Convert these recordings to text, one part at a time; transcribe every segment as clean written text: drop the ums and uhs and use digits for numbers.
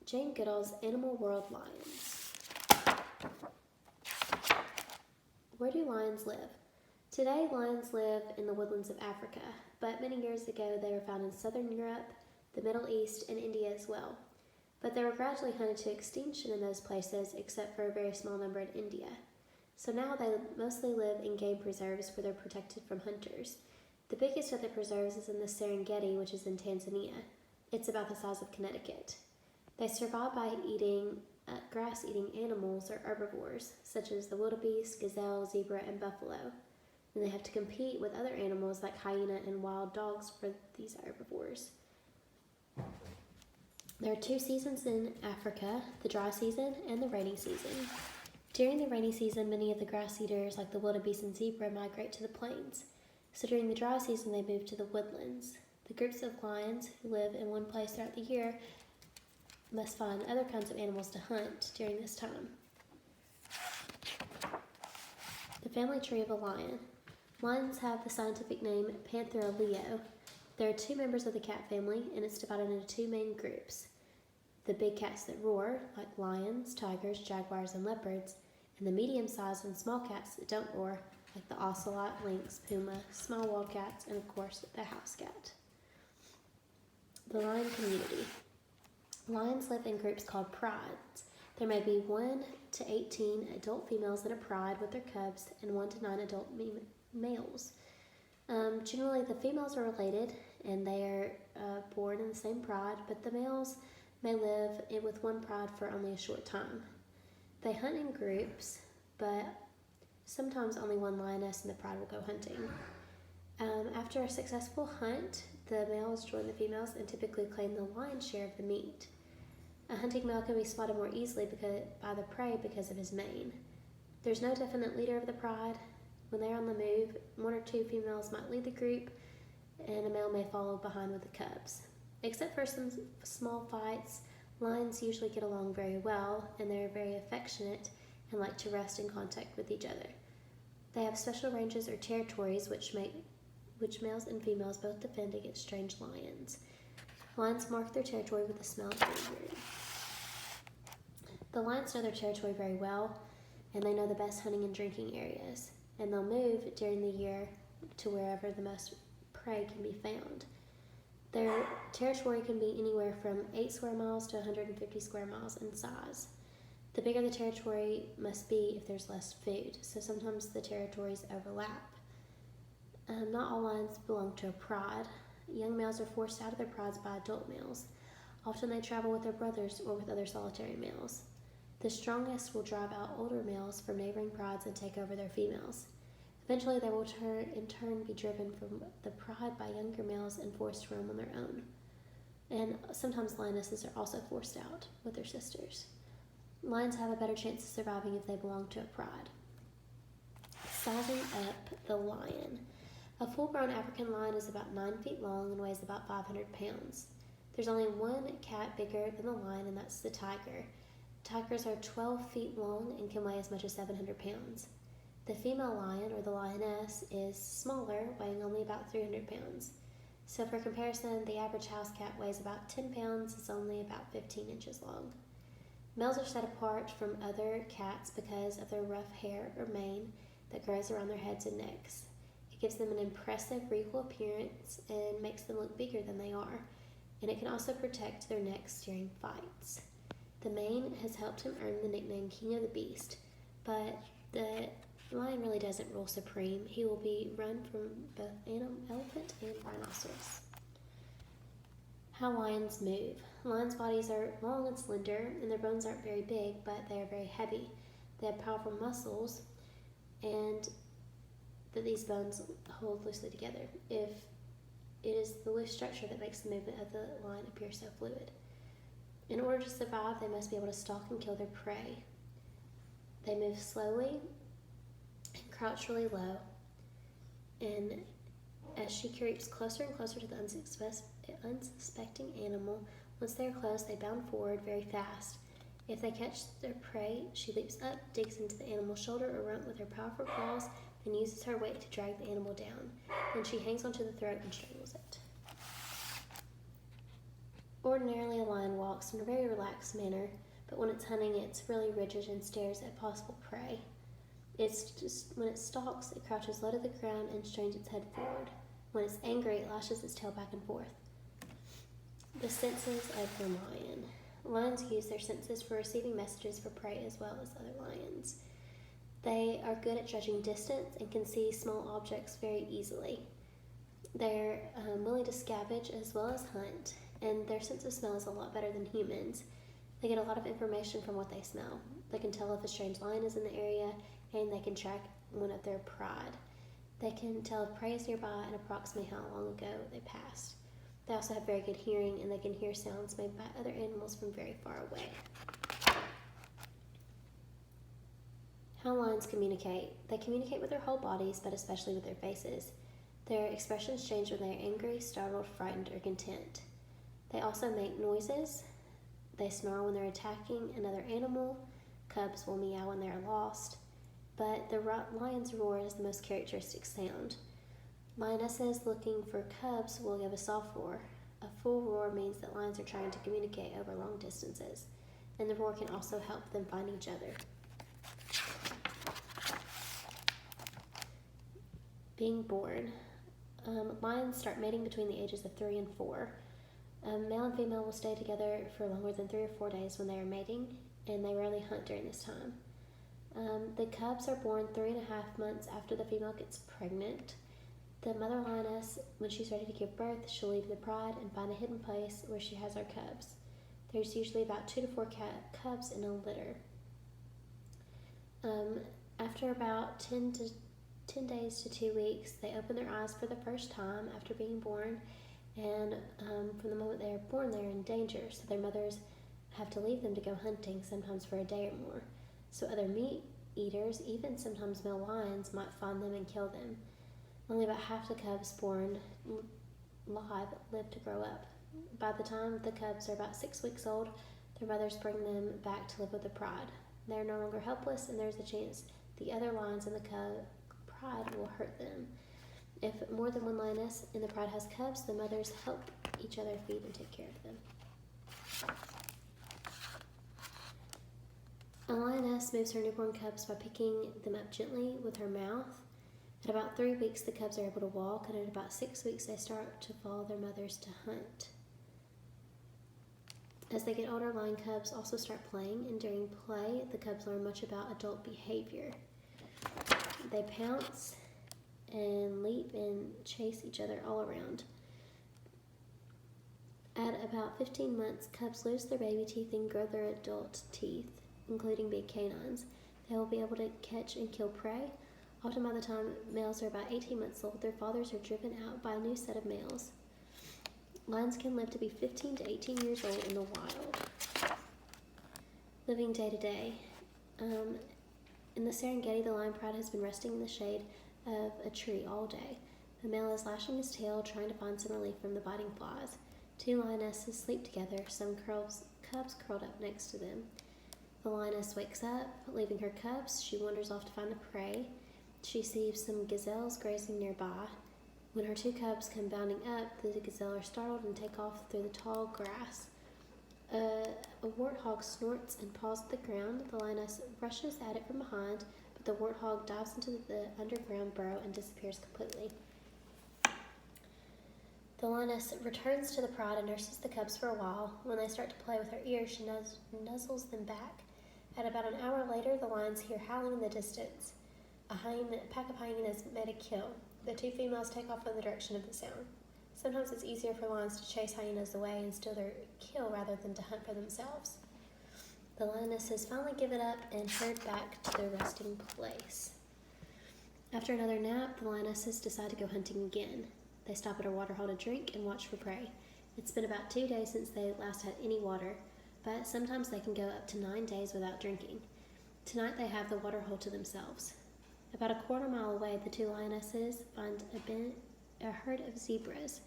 Jane Goodall's Animal World Lions. Where do lions live? Today, lions live in the woodlands of Africa, but many years ago they were found in southern Europe, the Middle East, and India as well. But they were gradually hunted to extinction in those places, except for a very small number in India. So now they mostly live in game preserves where they're protected from hunters. The biggest of the preserves is in the Serengeti, which is in Tanzania. It's about the size of Connecticut. They survive by eating grass-eating animals or herbivores, such as the wildebeest, gazelle, zebra, and buffalo. And they have to compete with other animals like hyena and wild dogs for these herbivores. There are 2 seasons in Africa, the dry season and the rainy season. During the rainy season, many of the grass eaters, like the wildebeest and zebra, migrate to the plains. So during the dry season, they move to the woodlands. The groups of lions who live in one place throughout the year must find other kinds of animals to hunt during this time. The family tree of a lion. Lions have the scientific name Panthera leo. There are 2 members of the cat family, and it's divided into 2 main groups. The big cats that roar, like lions, tigers, jaguars, and leopards, and the medium-sized and small cats that don't roar, like the ocelot, lynx, puma, small wildcats, and of course the house cat. The lion community. Lions live in groups called prides. There may be 1 to 18 adult females in a pride with their cubs and 1 to 9 adult males. Generally, the females are related and they are born in the same pride, but the males may live with one pride for only a short time. They hunt in groups, but sometimes only one lioness in the pride will go hunting. After a successful hunt, the males join the females and typically claim the lion's share of the meat. A hunting male can be spotted more easily by the prey because of his mane. There's no definite leader of the pride. When they're on the move, 1 or 2 females might lead the group, and a male may follow behind with the cubs. Except for some small fights, lions usually get along very well, and they're very affectionate and like to rest in contact with each other. They have special ranges or territories which males and females both defend against strange lions. Lions mark their territory with the smell of danger. The lions know their territory very well, and they know the best hunting and drinking areas, and they'll move during the year to wherever the most prey can be found. Their territory can be anywhere from 8 square miles to 150 square miles in size. The bigger the territory must be if there's less food, so sometimes the territories overlap. Not all lions belong to a pride. Young males are forced out of their prides by adult males. Often they travel with their brothers or with other solitary males. The strongest will drive out older males from neighboring prides and take over their females. Eventually they will in turn be driven from the pride by younger males and forced to roam on their own. And sometimes lionesses are also forced out with their sisters. Lions have a better chance of surviving if they belong to a pride. Sizing up the lion. A full-grown African lion is about 9 feet long and weighs about 500 pounds. There's only 1 cat bigger than the lion, and that's the tiger. Tigers are 12 feet long and can weigh as much as 700 pounds. The female lion, or the lioness, is smaller, weighing only about 300 pounds. So for comparison, the average house cat weighs about 10 pounds and is only about 15 inches long. Males are set apart from other cats because of their rough hair or mane that grows around their heads and necks. It gives them an impressive regal appearance and makes them look bigger than they are, and it can also protect their necks during fights. The mane has helped him earn the nickname King of the Beast, but the lion really doesn't rule supreme. He will be run from both elephant and rhinoceros. How lions move. Lions' bodies are long and slender, and their bones aren't very big, but they are very heavy. They have powerful muscles, and these bones hold loosely together. If it is the loose structure that makes the movement of the lion appear so fluid. In order to survive, they must be able to stalk and kill their prey. They move slowly and crouch really low, and as she creeps closer and closer to the unsuspecting animal, once they are close, they bound forward very fast. If they catch their prey, she leaps up, digs into the animal's shoulder or rump with her powerful claws, and uses her weight to drag the animal down. Then she hangs onto the throat and strangles it. Ordinarily, a lion walks in a very relaxed manner, but when it's hunting, it's really rigid and stares at possible prey. When it stalks, it crouches low to the ground and strains its head forward. When it's angry, it lashes its tail back and forth. The senses of the lion. Lions use their senses for receiving messages for prey as well as other lions. They are good at judging distance and can see small objects very easily. They're willing to scavenge as well as hunt, and their sense of smell is a lot better than humans. They get a lot of information from what they smell. They can tell if a strange lion is in the area, and they can track one of their pride. They can tell if prey is nearby and approximate how long ago they passed. They also have very good hearing, and they can hear sounds made by other animals from very far away. How lions communicate. They communicate with their whole bodies, but especially with their faces. Their expressions change when they are angry, startled, frightened, or content. They also make noises. They snarl when they're attacking another animal. Cubs will meow when they are lost. But the lion's roar is the most characteristic sound. Lionesses looking for cubs will give a soft roar. A full roar means that lions are trying to communicate over long distances, and the roar can also help them find each other. Being born. Lions start mating between the ages of 3 and 4. Male and female will stay together for longer than 3 or 4 days when they are mating, and they rarely hunt during this time. The cubs are born 3.5 months after the female gets pregnant. The mother lioness, when she's ready to give birth, she'll leave the pride and find a hidden place where she has her cubs. There's usually about 2 to 4 cubs in a litter. After about 10 days to 2 weeks, they open their eyes for the first time after being born, and from the moment they are born, they're in danger, so their mothers have to leave them to go hunting, sometimes for a day or more. So other meat eaters, even sometimes male lions, might find them and kill them. Only about half the cubs born live live to grow up. By the time the cubs are about 6 weeks old, their mothers bring them back to live with the pride. They are no longer helpless, and there's a chance the other lions in the pride will hurt them. If more than one lioness in the pride has cubs, the mothers help each other feed and take care of them. A lioness moves her newborn cubs by picking them up gently with her mouth. At about 3 weeks, the cubs are able to walk, and at about 6 weeks, they start to follow their mothers to hunt. As they get older, lion cubs also start playing, and during play, the cubs learn much about adult behavior. They pounce and leap and chase each other all around. At about 15 months, cubs lose their baby teeth and grow their adult teeth, including big canines. They will be able to catch and kill prey. Often by the time males are about 18 months old, their fathers are driven out by a new set of males. Lions can live to be 15 to 18 years old in the wild. Living day to day. In the Serengeti, the lion pride has been resting in the shade of a tree all day. The male is lashing his tail, trying to find some relief from the biting flies. 2 lionesses sleep together, some cubs curled up next to them. The lioness wakes up, leaving her cubs. She wanders off to find the prey. She sees some gazelles grazing nearby. When her 2 cubs come bounding up, the gazelle are startled and take off through the tall grass. A warthog snorts and paws at the ground. The lioness rushes at it from behind, but the warthog dives into the underground burrow and disappears completely. The lioness returns to the pride and nurses the cubs for a while. When they start to play with her ears, she nuzzles them back. At about an hour later, the lions hear howling in the distance. A pack of hyenas made a kill. The 2 females take off in the direction of the sound. Sometimes it's easier for lions to chase hyenas away and steal their kill rather than to hunt for themselves. The lionesses finally give it up and herd back to their resting place. After another nap, the lionesses decide to go hunting again. They stop at a waterhole to drink and watch for prey. It's been about 2 days since they last had any water, but sometimes they can go up to 9 days without drinking. Tonight they have the waterhole to themselves. About a quarter mile away, the 2 lionesses find a herd of zebras.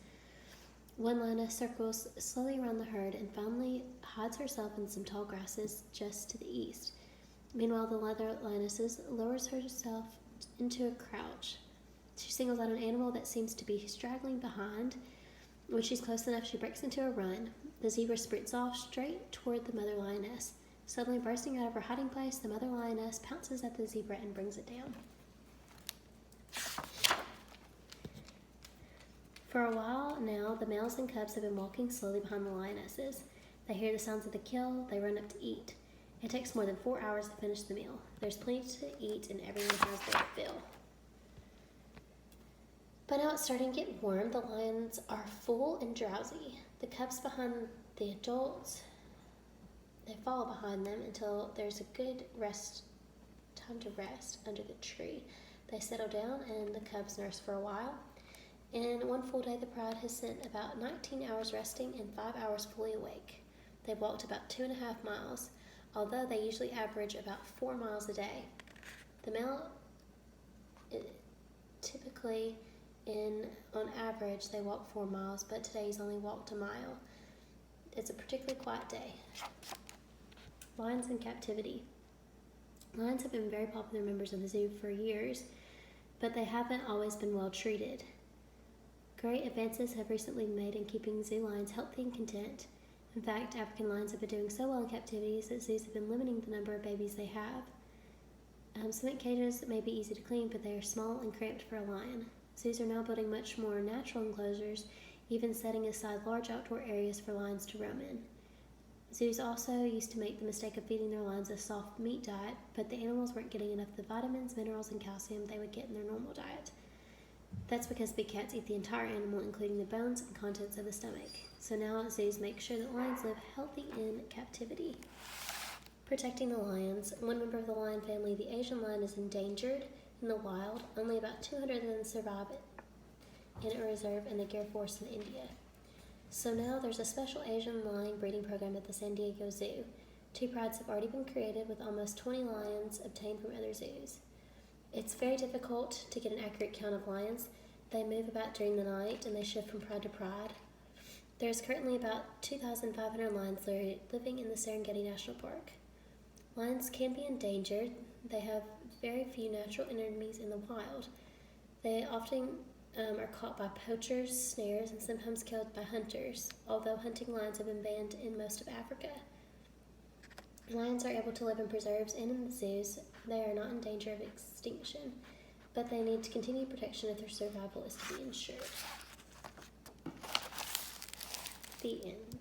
One lioness circles slowly around the herd and finally hides herself in some tall grasses just to the east. Meanwhile, the other lioness lowers herself into a crouch. She singles out an animal that seems to be straggling behind. When she's close enough, she breaks into a run. The zebra sprints off straight toward the mother lioness. Suddenly bursting out of her hiding place, the mother lioness pounces at the zebra and brings it down. For a while now, the males and cubs have been walking slowly behind the lionesses. They hear the sounds of the kill, they run up to eat. It takes more than 4 hours to finish the meal. There's plenty to eat and everyone has their fill. But now it's starting to get warm. The lions are full and drowsy. The cubs behind the adults, they follow behind them until there's a good time to rest under the tree. They settle down and the cubs nurse for a while. In one full day, the pride has spent about 19 hours resting and 5 hours fully awake. They've walked about 2.5 miles, although they usually average about 4 miles a day. The male, typically, on average, they walk 4 miles, but today he's only walked a mile. It's a particularly quiet day. Lions in captivity. Lions have been very popular members of the zoo for years, but they haven't always been well treated. Great advances have recently been made in keeping zoo lions healthy and content. In fact, African lions have been doing so well in captivity that zoos have been limiting the number of babies they have. Cement cages may be easy to clean, but they are small and cramped for a lion. Zoos are now building much more natural enclosures, even setting aside large outdoor areas for lions to roam in. Zoos also used to make the mistake of feeding their lions a soft meat diet, but the animals weren't getting enough of the vitamins, minerals, and calcium they would get in their normal diet. That's because big cats eat the entire animal, including the bones and contents of the stomach. So now zoos make sure that lions live healthy in captivity. Protecting the lions. One member of the lion family, the Asian lion, is endangered in the wild. Only about 200 of them survive in a reserve in the Gir Forest in India. So now there's a special Asian lion breeding program at the San Diego Zoo. 2 prides have already been created with almost 20 lions obtained from other zoos. It's very difficult to get an accurate count of lions. They move about during the night and they shift from pride to pride. There's currently about 2,500 lions living in the Serengeti National Park. Lions can be endangered. They have very few natural enemies in the wild. They often are caught by poachers, snares, and sometimes killed by hunters, although hunting lions have been banned in most of Africa. Lions are able to live in preserves and in the zoos. They are not in danger of extinction, but they need continued protection if their survival is to be ensured. The end.